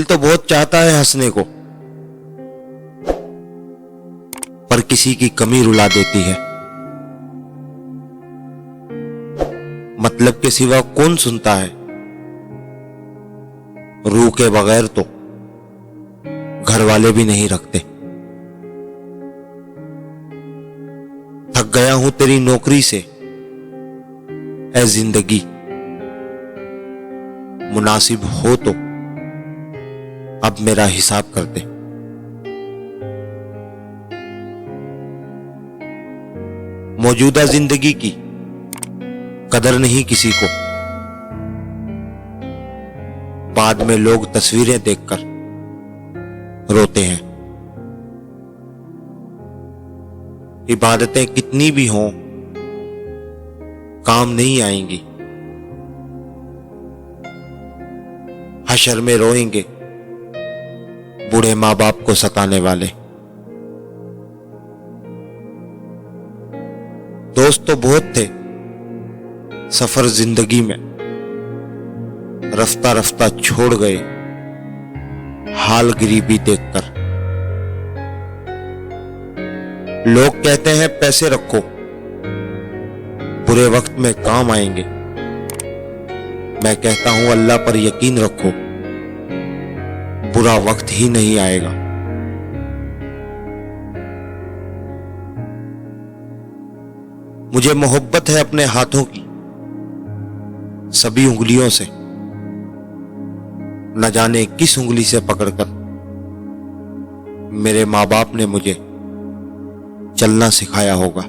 तो बहुत चाहता है हंसने को, पर किसी की कमी रुला देती है। मतलब के सिवा कौन सुनता है, रूह के बगैर तो घर वाले भी नहीं रखते। थक गया हूं तेरी नौकरी से ऐ जिंदगी, मुनासिब हो तो अब मेरा हिसाब कर दे। मौजूदा जिंदगी की कदर नहीं किसी को, बाद में लोग तस्वीरें देखकर रोते हैं। इबादतें कितनी भी हों काम नहीं आएंगी, हशर में रोएंगे बूढ़े माँ बाप को सताने वाले। दोस्त तो बहुत थे सफर जिंदगी में, रफ्ता रफ्ता छोड़ गए हाल गरीबी देखकर। लोग कहते हैं पैसे रखो बुरे वक्त में काम आएंगे, मैं कहता हूं अल्लाह पर यकीन रखो बुरा वक्त ही नहीं आएगा। मुझे मोहब्बत है अपने हाथों की सभी उंगलियों से, न जाने किस उंगली से पकड़कर मेरे माँ बाप ने मुझे चलना सिखाया होगा।